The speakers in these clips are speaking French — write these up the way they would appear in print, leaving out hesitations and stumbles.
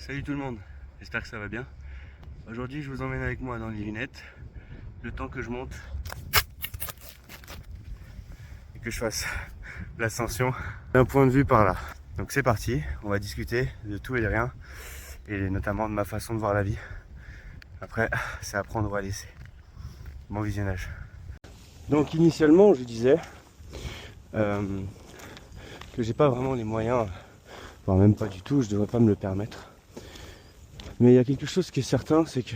Salut tout le monde, j'espère que ça va bien. Aujourd'hui je vous emmène avec moi dans les lunettes, le temps que je monte et que je fasse l'ascension d'un point de vue par là. Donc c'est parti, on va discuter de tout et de rien, et notamment de ma façon de voir la vie. Après, c'est à prendre ou à laisser. Bon visionnage. Donc initialement je disais que j'ai pas vraiment les moyens, voire même pas du tout, je devrais pas me le permettre. Mais il y a quelque chose qui est certain, c'est que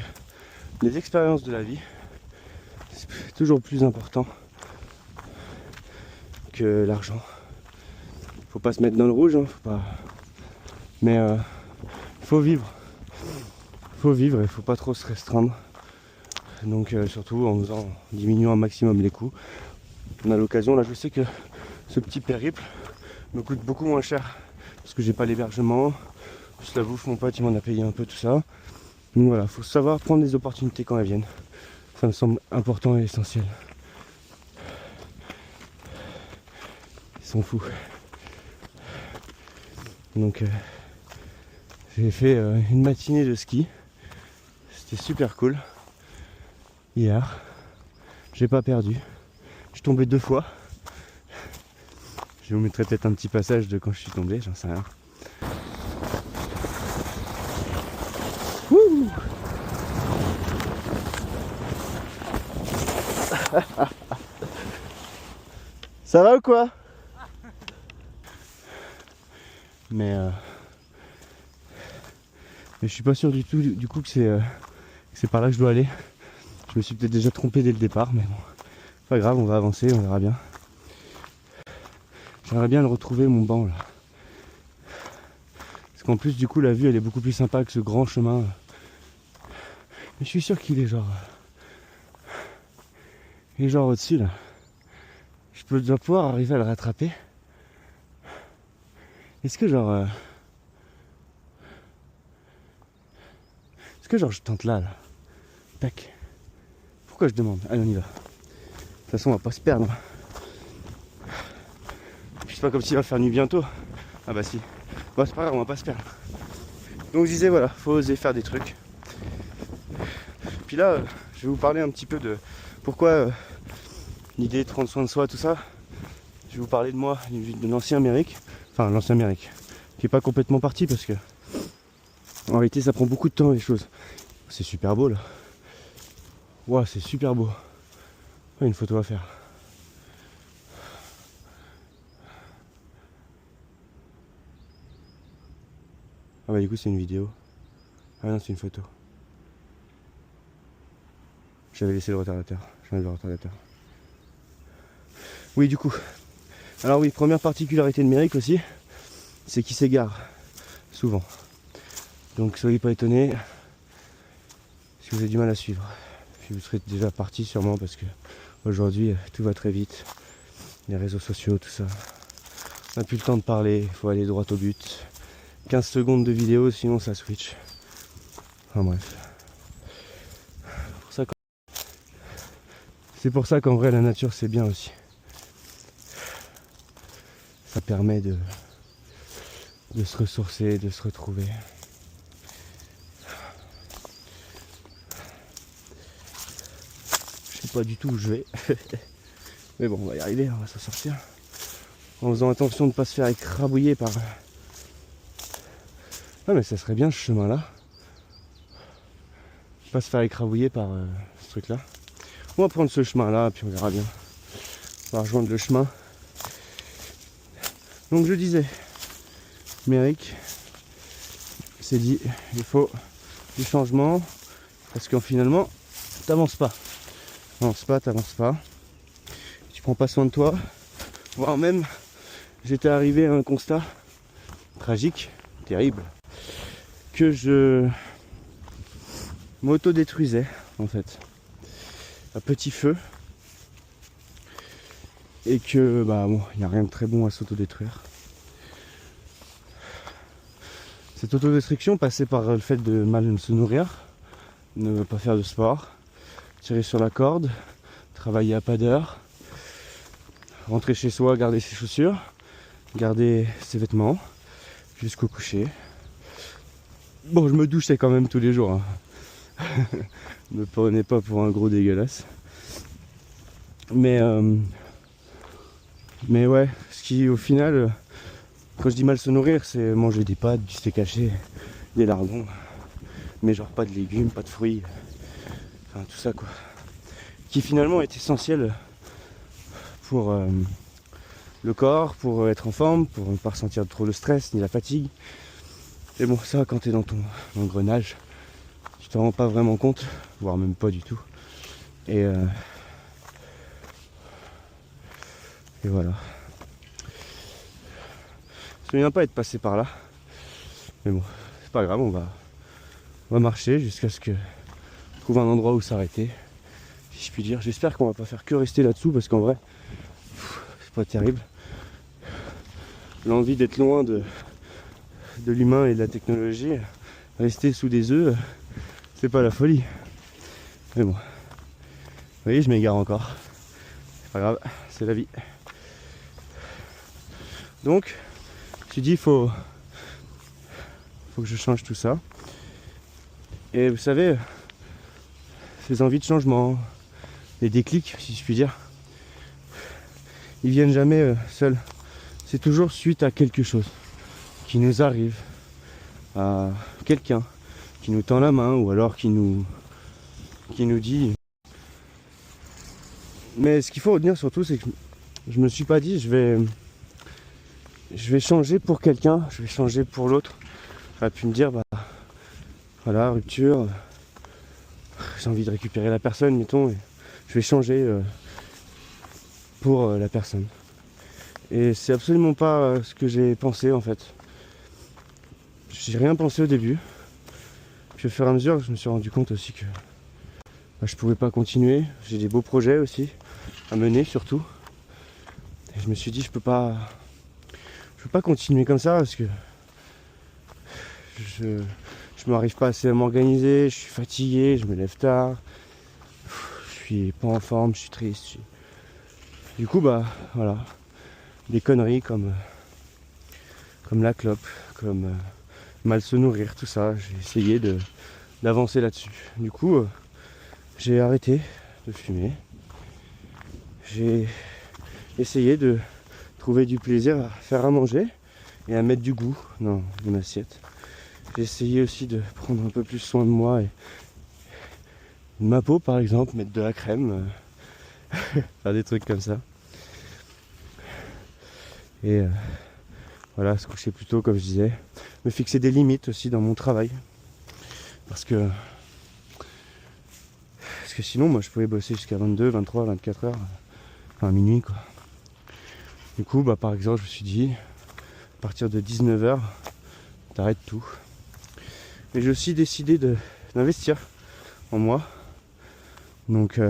les expériences de la vie, c'est toujours plus important que l'argent. Faut pas se mettre dans le rouge, hein, faut pas. Mais faut vivre. Faut vivre et faut pas trop se restreindre. Donc surtout en diminuant un maximum les coûts. On a l'occasion, là je sais que ce petit périple me coûte beaucoup moins cher parce que j'ai pas l'hébergement. Juste la bouffe, mon pote il m'en a payé un peu tout ça. Donc voilà, faut savoir prendre les opportunités quand elles viennent. Ça me semble important et essentiel. Ils sont fous. Donc j'ai fait une matinée de ski. C'était super cool. Hier, j'ai pas perdu. Je suis tombé 2 fois. Je vous mettrai peut-être un petit passage de quand je suis tombé, j'en sais rien. Wouh. Ça va ou quoi? Mais je suis pas sûr du tout du coup que c'est par là que je dois aller. Je me suis peut-être déjà trompé dès le départ, mais bon, pas grave, on va avancer, on verra bien. J'aimerais bien le retrouver, mon banc là. Parce qu'en plus du coup la vue elle est beaucoup plus sympa que ce grand chemin. Mais je suis sûr qu'il est genre. Il est genre au-dessus là. Dois pouvoir arriver à le rattraper. Est-ce que genre. Est-ce que genre je tente là? Tac. Pourquoi je demande? Allez, on y va. De toute façon, on va pas se perdre. Puis c'est pas comme s'il va faire nuit bientôt. Ah bah si. Bon, c'est pas grave, on va pas se perdre. Donc je disais, voilà, faut oser faire des trucs. Puis là, je vais vous parler un petit peu de pourquoi l'idée de prendre soin de soi, tout ça. Je vais vous parler de moi, de l'ancien Méric. Enfin, l'ancien Méric. Qui est pas complètement parti parce que en réalité, ça prend beaucoup de temps les choses. C'est super beau là. Ouah, c'est super beau. Ouais, une photo à faire. Ah bah du coup c'est une vidéo. Ah non, c'est une photo. J'avais laissé le retardateur. J'enlève le retardateur. Oui, du coup. Alors oui, première particularité de Méric aussi, c'est qu'il s'égare souvent. Donc soyez pas étonnés si vous avez du mal à suivre. Puis vous serez déjà parti sûrement parce que aujourd'hui tout va très vite. Les réseaux sociaux, tout ça. On n'a plus le temps de parler, il faut aller droit au but. 15 secondes de vidéo, sinon ça switch. Enfin bref. C'est pour ça qu'en vrai la nature c'est bien aussi. Ça permet de se ressourcer, de se retrouver. Je sais pas du tout où je vais. Mais bon, on va y arriver, on va s'en sortir. En faisant attention de ne pas se faire écrabouiller par... Ah mais ça serait bien ce chemin là. Pas se faire écrabouiller par ce truc là. On va prendre ce chemin là, puis on verra bien. On va rejoindre le chemin. Donc je disais, Méric s'est dit, il faut du changement, parce qu'en finalement, t'avances pas. T'avances pas. Tu prends pas soin de toi. Voire même, j'étais arrivé à un constat tragique, terrible, que je m'auto-détruisais en fait, à petit feu, et que bah bon, il n'y a rien de très bon à s'auto-détruire. Cette autodestruction passait par le fait de mal se nourrir, ne pas faire de sport, tirer sur la corde, travailler à pas d'heure, rentrer chez soi, garder ses chaussures, garder ses vêtements jusqu'au coucher, Bon, je me douchais quand même tous les jours. Hein. Me prenez pas pour un gros dégueulasse. Mais ouais, ce qui au final, quand je dis mal se nourrir, c'est manger des pâtes, du steak haché, des lardons. Mais genre pas de légumes, pas de fruits. Enfin tout ça quoi. Qui finalement est essentiel pour le corps, pour être en forme, pour ne pas ressentir trop le stress ni la fatigue. Et bon, ça quand tu es dans ton engrenage, tu t'en rends pas vraiment compte, voire même pas du tout. Et voilà. Je me souviens pas être passé par là. Mais bon, c'est pas grave, on va marcher jusqu'à ce que je trouve un endroit où s'arrêter. Si je puis dire. J'espère qu'on va pas faire que rester là-dessous parce qu'en vrai, c'est pas terrible. L'envie d'être loin de l'humain et de la technologie, rester sous des œufs, c'est pas la folie. Mais bon. Vous voyez, je m'égare encore. C'est pas grave, c'est la vie. Donc, je me suis dit, faut que je change tout ça. Et vous savez, ces envies de changement, les déclics, si je puis dire, ils viennent jamais seuls. C'est toujours suite à quelque chose qui nous arrive, à quelqu'un qui nous tend la main ou alors qui nous dit. Mais ce qu'il faut retenir surtout, c'est que je me suis pas dit je vais changer pour quelqu'un, je vais changer pour l'autre. J'aurais pu me dire bah voilà, rupture, j'ai envie de récupérer la personne, mettons, et je vais changer pour la personne. Et c'est absolument pas ce que j'ai pensé en fait. J'ai rien pensé au début. Puis au fur et à mesure, je me suis rendu compte aussi que je pouvais pas continuer. J'ai des beaux projets aussi à mener surtout. Et je me suis dit je peux pas continuer comme ça parce que je m'arrive pas assez à m'organiser, je suis fatigué, je me lève tard, je suis pas en forme, je suis triste. Du coup bah voilà. Des conneries comme la clope, comme mal se nourrir, tout ça. J'ai essayé d'avancer là-dessus. Du coup, j'ai arrêté de fumer. J'ai essayé de trouver du plaisir à faire à manger et à mettre du goût dans mon assiette. J'ai essayé aussi de prendre un peu plus soin de moi et de ma peau par exemple, mettre de la crème, faire des trucs comme ça. Et voilà, se coucher plus tôt comme je disais. Me fixer des limites aussi dans mon travail. Parce que sinon moi je pouvais bosser jusqu'à 22, 23, 24 heures. Enfin minuit quoi. Du coup bah par exemple je me suis dit à partir de 19h t'arrêtes tout. Et j'ai aussi décidé d'investir en moi. Donc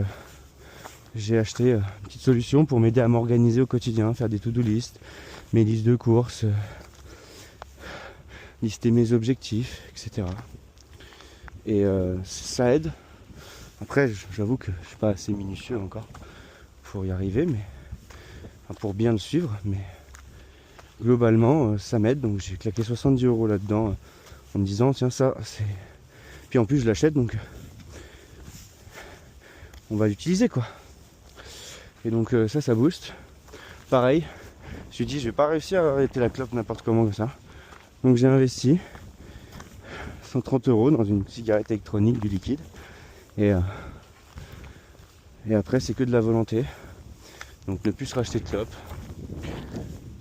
j'ai acheté une petite solution pour m'aider à m'organiser au quotidien, faire des to-do list, mes listes de courses, lister mes objectifs, etc. Et ça aide. Après, j'avoue que je suis pas assez minutieux encore pour y arriver, mais enfin, pour bien le suivre. Mais globalement, ça m'aide. Donc j'ai claqué 70 € là-dedans en me disant tiens ça, c'est. Puis en plus je l'achète donc on va l'utiliser quoi. Et donc ça booste. Pareil, je me suis dit je vais pas réussir à arrêter la clope n'importe comment comme ça. Donc j'ai investi 130 € dans une cigarette électronique du liquide. Et après c'est que de la volonté. Donc ne plus se racheter de clope.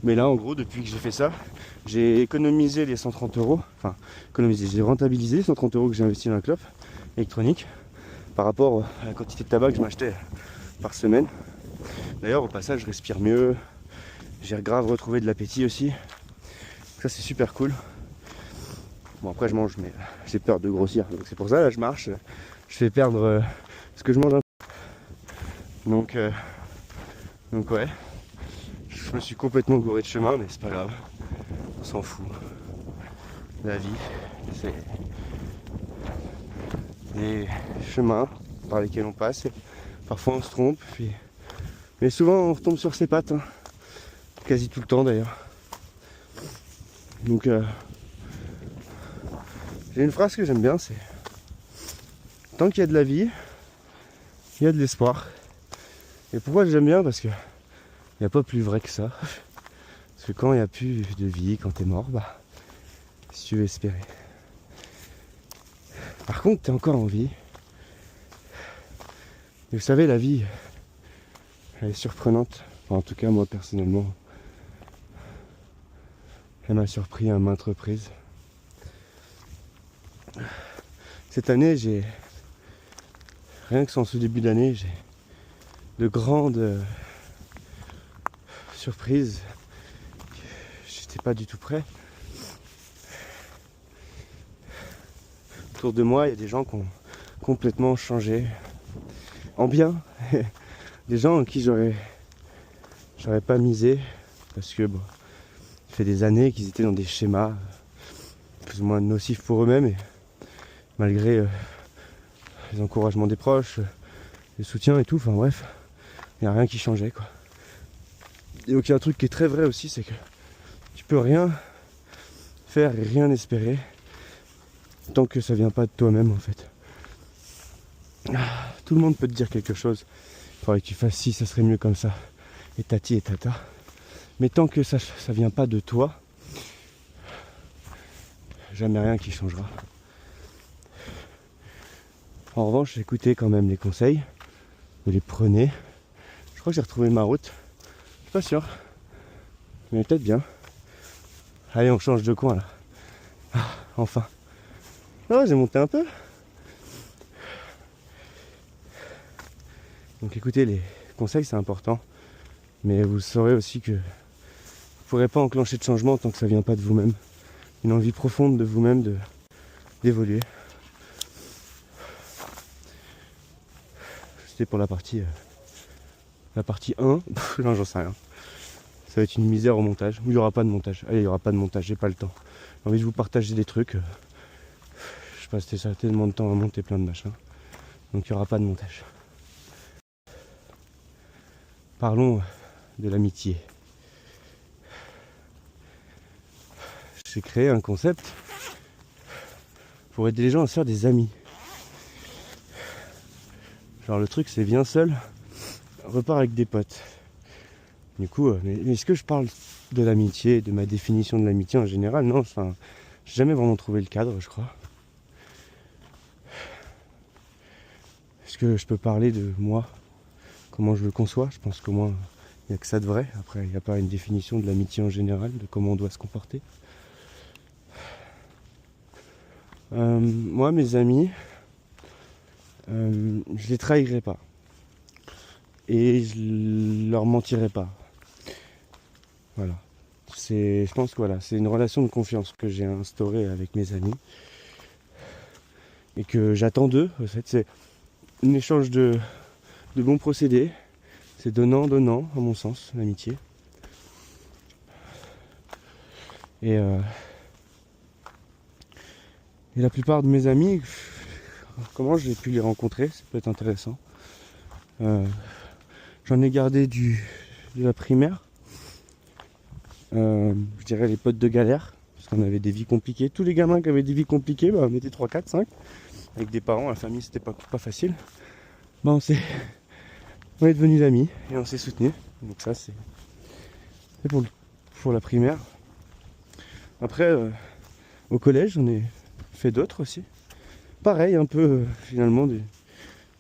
Mais là en gros depuis que j'ai fait ça, j'ai économisé les 130 €. Enfin j'ai rentabilisé les 130 € que j'ai investi dans la clope électronique par rapport à la quantité de tabac que je m'achetais par semaine. D'ailleurs au passage je respire mieux, j'ai grave retrouvé de l'appétit aussi. Ça c'est super cool. Bon après je mange mais j'ai peur de grossir. Donc c'est pour ça là je marche, je fais perdre ce que je mange un peu. Donc ouais. Je me suis complètement gouré de chemin mais c'est pas grave. On s'en fout. La vie, c'est des chemins par lesquels on passe. Et parfois on se trompe, mais souvent on retombe sur ses pattes. Hein. Quasi tout le temps d'ailleurs. Donc J'ai une phrase que j'aime bien, c'est tant qu'il y a de la vie, il y a de l'espoir. Et pourquoi j'aime bien? Parce que il n'y a pas plus vrai que ça. Parce que quand il n'y a plus de vie, quand t'es mort, bah, si tu veux espérer. Par contre, t'es encore en vie. Et vous savez, la vie, elle est surprenante. Enfin, en tout cas, moi, personnellement, elle m'a surpris à maintes reprises. Cette année, rien que sans ce début d'année, j'ai de grandes surprises. J'étais pas du tout prêt. Autour de moi, il y a des gens qui ont complètement changé. En bien. Des gens en qui j'aurais pas misé. Parce que bon, ça fait des années qu'ils étaient dans des schémas plus ou moins nocifs pour eux-mêmes. Et malgré les encouragements des proches, les soutiens et tout, enfin bref, il n'y a rien qui changeait quoi. Et donc il y a un truc qui est très vrai aussi, c'est que tu peux rien faire et rien espérer tant que ça vient pas de toi-même en fait. Tout le monde peut te dire quelque chose. Il faudrait que tu fasses ci, ça serait mieux comme ça. Et tati et tata. Mais tant que ça vient pas de toi, jamais rien qui changera. En revanche, écoutez quand même les conseils. Vous les prenez. Je crois que j'ai retrouvé ma route. Je suis pas sûr. Mais peut-être bien. Allez, on change de coin là. Enfin. Ah, j'ai monté un peu. Donc écoutez, les conseils c'est important. Mais vous saurez aussi que vous ne pourrez pas enclencher de changement tant que ça ne vient pas de vous-même. Une envie profonde de vous-même d'évoluer. C'était pour la partie 1. Non, j'en sais rien. Ça va être une misère au montage. Ou il n'y aura pas de montage. Allez, il n'y aura pas de montage, j'ai pas le temps. J'ai envie de vous partager des trucs. Je passe tellement de temps à monter plein de machins. Donc il n'y aura pas de montage. Parlons de l'amitié. J'ai créé un concept pour aider les gens à se faire des amis. Genre le truc c'est viens seul, repars avec des potes. Du coup, mais est-ce que je parle de l'amitié, de ma définition de l'amitié en général? Non, enfin, j'ai jamais vraiment trouvé le cadre, je crois. Est-ce que je peux parler de moi, comment je le conçois? Je pense qu'au moins, il n'y a que ça de vrai. Après, il n'y a pas une définition de l'amitié en général, de comment on doit se comporter. Moi, mes amis, je les trahirai pas. Et je leur mentirai pas. Voilà. Je pense que voilà, c'est une relation de confiance que j'ai instaurée avec mes amis. Et que j'attends d'eux. En fait, c'est un échange de bons procédés. C'est donnant, à mon sens, l'amitié. Et la plupart de mes amis, comment j'ai pu les rencontrer, ça peut être intéressant. J'en ai gardé de la primaire. Je dirais les potes de galère, parce qu'on avait des vies compliquées. Tous les gamins qui avaient des vies compliquées, bah, on était 3, 4, 5. Avec des parents, la famille, c'était pas facile. Bah, on est devenus amis et on s'est soutenus. Donc ça, c'est pour la primaire. Après, au collège, j'en ai fait d'autres aussi. Pareil, un peu, finalement,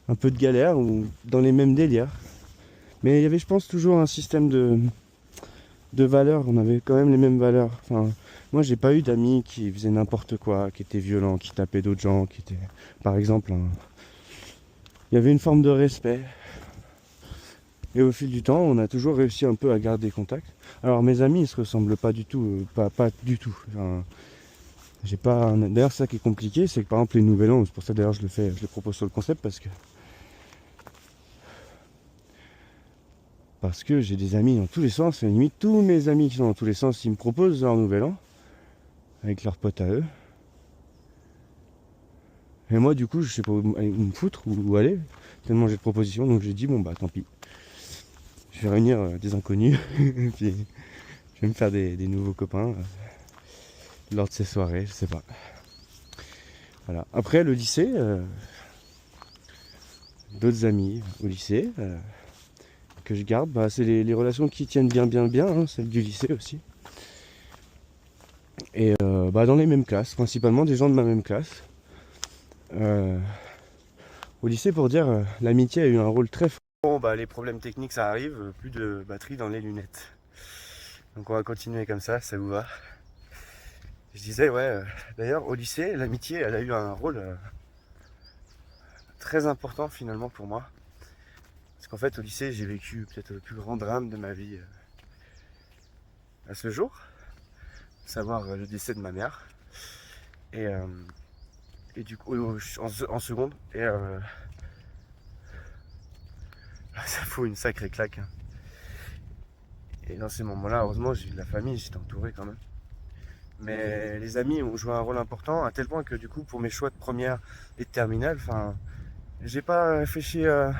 un peu de galère ou dans les mêmes délires. Mais il y avait, je pense, toujours un système de valeurs. On avait quand même les mêmes valeurs. Enfin, moi, j'ai pas eu d'amis qui faisaient n'importe quoi, qui étaient violents, qui tapaient d'autres gens, qui étaient, par exemple, il y avait une forme de respect. Et au fil du temps, on a toujours réussi un peu à garder contact. Alors mes amis, ils se ressemblent pas du tout, pas du tout. Enfin, j'ai pas. D'ailleurs, ça qui est compliqué, c'est que par exemple les Nouvel An, c'est pour ça d'ailleurs je le propose sur le concept parce que j'ai des amis dans tous les sens. Et limite tous mes amis qui sont dans tous les sens, ils me proposent leur Nouvel An avec leurs potes à eux. Et moi, du coup, je sais pas où me foutre ou où aller. Tellement j'ai de propositions, donc j'ai dit bon bah tant pis. Je vais réunir des inconnus, puis je vais me faire des nouveaux copains lors de ces soirées, je sais pas. Voilà. Après le lycée, d'autres amis au lycée que je garde, bah, c'est les relations qui tiennent bien, hein, celles du lycée aussi. Et bah, dans les mêmes classes, principalement des gens de ma même classe. Euh, Au lycée, pour dire, l'amitié a eu un rôle très fort. Bon, bah, les problèmes techniques, ça arrive, plus de batterie dans les lunettes. Donc on va continuer comme ça vous va. Je disais, ouais, d'ailleurs, au lycée, l'amitié, elle a eu un rôle très important finalement pour moi. Parce qu'en fait, au lycée, j'ai vécu peut-être le plus grand drame de ma vie à ce jour, à savoir le décès de ma mère. Et, euh, et du coup, en seconde, et ça fout une sacrée claque, hein. Et dans ces moments-là, heureusement, j'ai eu de la famille, j'étais entouré quand même. Mais les amis ont joué un rôle important, à tel point que du coup, pour mes choix de première et de terminale, enfin, j'ai pas réfléchi à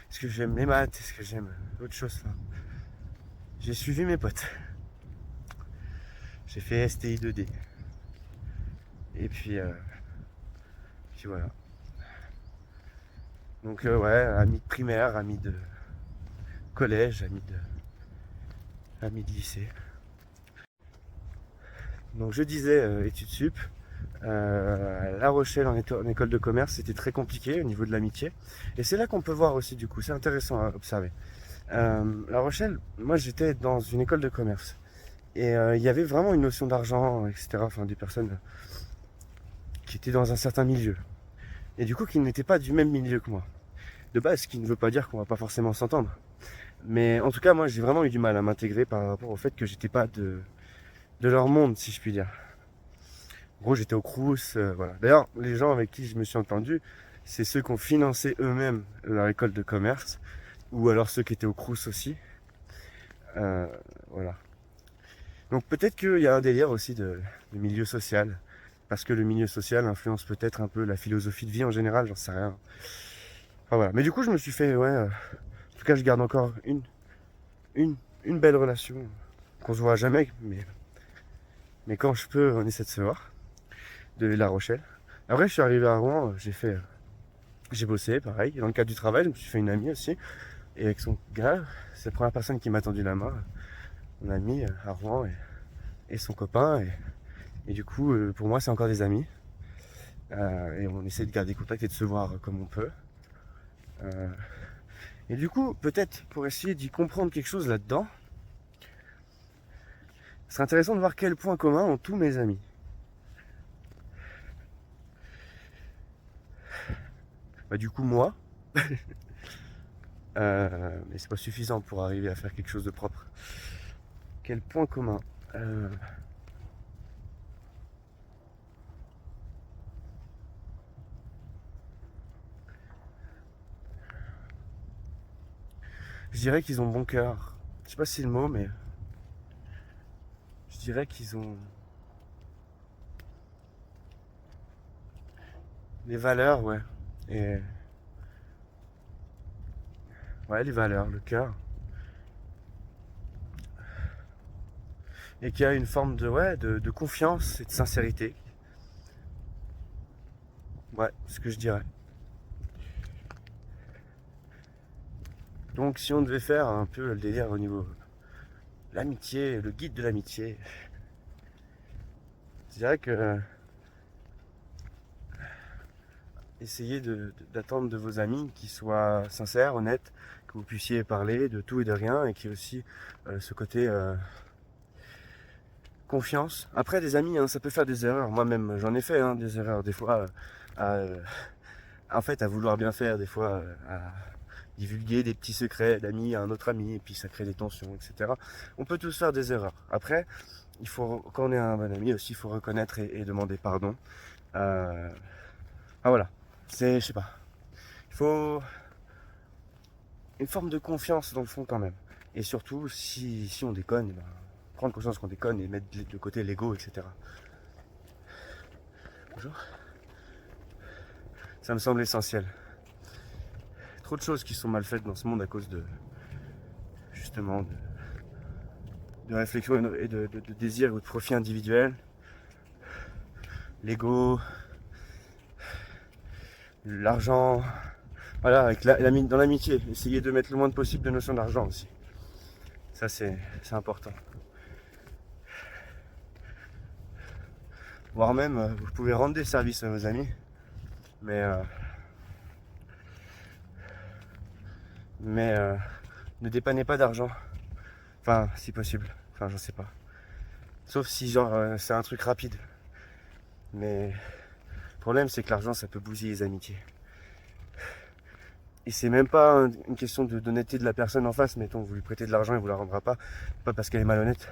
est-ce que j'aime les maths, est-ce que j'aime autre chose là. J'ai suivi mes potes. J'ai fait STI 2D. Et puis voilà. Donc ouais, amis de primaire, amis de collège, amis de lycée. Donc je disais études sup. La Rochelle en école de commerce, c'était très compliqué au niveau de l'amitié. Et c'est là qu'on peut voir aussi du coup, c'est intéressant à observer. La Rochelle, moi j'étais dans une école de commerce. Et il y avait vraiment une notion d'argent, etc. Enfin des personnes qui étaient dans un certain milieu. Et du coup qui n'étaient pas du même milieu que moi. De base, ce qui ne veut pas dire qu'on va pas forcément s'entendre. Mais en tout cas, moi j'ai vraiment eu du mal à m'intégrer par rapport au fait que j'étais pas de leur monde, si je puis dire. En gros, j'étais au Crous, voilà. D'ailleurs, les gens avec qui je me suis entendu, c'est ceux qui ont financé eux-mêmes leur école de commerce, ou alors ceux qui étaient au Crous aussi. Euh, voilà. Donc peut-être qu'il y a un délire aussi de milieu social, parce que le milieu social influence peut-être un peu la philosophie de vie en général, j'en sais rien. Enfin voilà. Mais du coup, je me suis fait, ouais, en tout cas, je garde encore une, une belle relation, qu'on se voit jamais, mais quand je peux, on essaie de se voir, de La Rochelle. Après, je suis arrivé à Rouen, j'ai bossé, pareil. Dans le cadre du travail, je me suis fait une amie aussi. Et avec son gars, c'est la première personne qui m'a tendu la main. Mon ami à Rouen et son copain. Et du coup, pour moi, c'est encore des amis. Et on essaie de garder contact et de se voir comme on peut. Euh, et du coup, peut-être pour essayer d'y comprendre quelque chose là-dedans, ce serait intéressant de voir quels points communs ont tous mes amis. Bah, du coup, moi, mais c'est pas suffisant pour arriver à faire quelque chose de propre. Quel point commun Je dirais qu'ils ont bon cœur. Je sais pas si c'est le mot, mais je dirais qu'ils ont des valeurs, ouais. Et ouais, les valeurs, le cœur. Et qu'il y a une forme de, ouais, de confiance et de sincérité. Ouais, ce que je dirais. Donc si on devait faire un peu le délire au niveau de l'amitié, le guide de l'amitié, je dirais que essayez d'attendre de vos amis qu'ils soient sincères, honnêtes, que vous puissiez parler de tout et de rien, et qu'il y ait aussi ce côté confiance. Après, des amis, hein, ça peut faire des erreurs. Moi-même, j'en ai fait, hein, des erreurs. Des fois, en fait, à vouloir bien faire, des fois, à divulguer des petits secrets d'amis à un autre ami, et puis ça crée des tensions, etc. On peut tous faire des erreurs. Après, il faut, quand on est un bon ami aussi, il faut reconnaître et demander pardon. Ah voilà, je sais pas. Il faut une forme de confiance dans le fond quand même. Et surtout, si on déconne, ben, prendre conscience qu'on déconne et mettre de côté l'ego, etc. Bonjour. Ça me semble essentiel. Trop de choses qui sont mal faites dans ce monde à cause de justement de réflexion et de désir ou de profit individuel. l'ego, l'argent. Voilà, avec dans l'amitié, essayez de mettre le moins possible de notion d'argent aussi. Ça, c'est important. Voire même, vous pouvez rendre des services à vos amis, mais ne dépannez pas d'argent. Enfin, si possible. Enfin, j'en sais pas. Sauf si, genre, c'est un truc rapide. Mais le problème, c'est que l'argent, ça peut bousiller les amitiés. Et c'est même pas une question d'honnêteté de la personne en face. Mettons, vous lui prêtez de l'argent et vous la rendra pas. Pas parce qu'elle est malhonnête.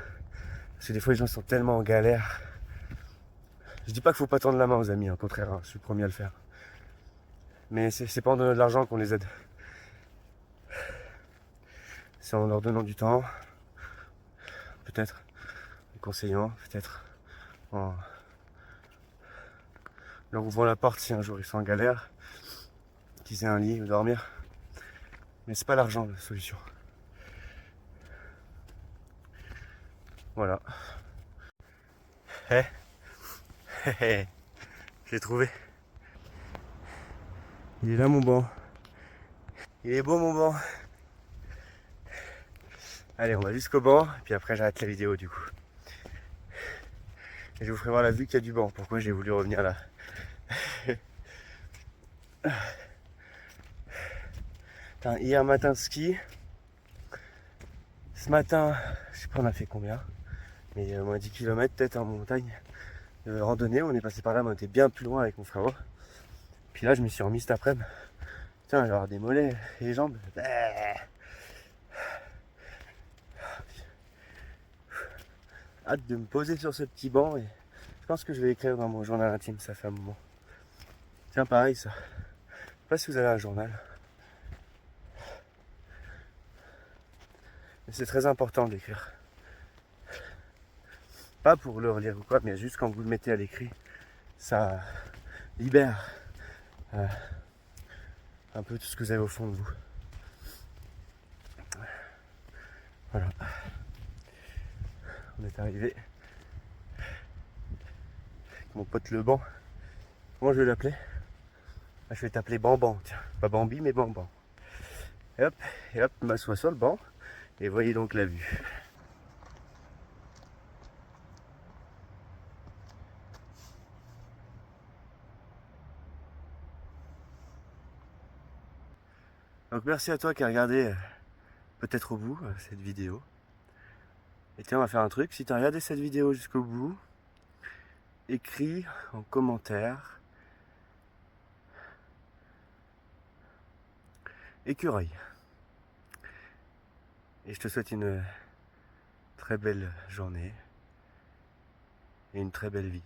Parce que des fois, les gens sont tellement en galère. Je dis pas qu'il faut pas tendre la main aux amis, au contraire, hein, je suis le premier à le faire. Mais c'est pas en donnant de l'argent qu'on les aide. C'est en leur donnant du temps, peut-être, en conseillant, peut-être, en leur ouvrant la porte si un jour ils sont en galère, qu'ils aient un lit où dormir. Mais c'est pas l'argent la solution. Voilà. J'ai trouvé. Il est là mon banc. Il est beau mon banc. Allez, on va jusqu'au banc, et puis après j'arrête la vidéo du coup. Et je vous ferai voir la vue qu'il y a du banc, pourquoi j'ai voulu revenir là. Putain, hier matin ski. Ce matin, je sais pas on a fait combien, mais moins 10 km peut-être en montagne. De randonnée, on est passé par là, mais on était bien plus loin avec mon frérot. Puis là je me suis remis cet après-midi. Tiens, j'ai avoir des mollets et les jambes. Hâte de me poser sur ce petit banc et je pense que je vais écrire dans mon journal intime, ça fait un moment. Tiens, pareil ça. Je sais pas si vous avez un journal. Mais c'est très important d'écrire. Pas pour le relire ou quoi, mais juste quand vous le mettez à l'écrit, ça libère un peu tout ce que vous avez au fond de vous. Voilà. On est arrivé avec mon pote le banc. Comment je vais l'appeler? Je vais t'appeler Bamban, tiens. Pas Bambi, mais Bamban. Et hop, je m'assois sur le banc. Et voyez donc la vue. Donc merci à toi qui a regardé peut-être au bout cette vidéo. Et tiens, on va faire un truc. Si tu as regardé cette vidéo jusqu'au bout, écris en commentaire écureuil. Et je te souhaite une très belle journée et une très belle vie.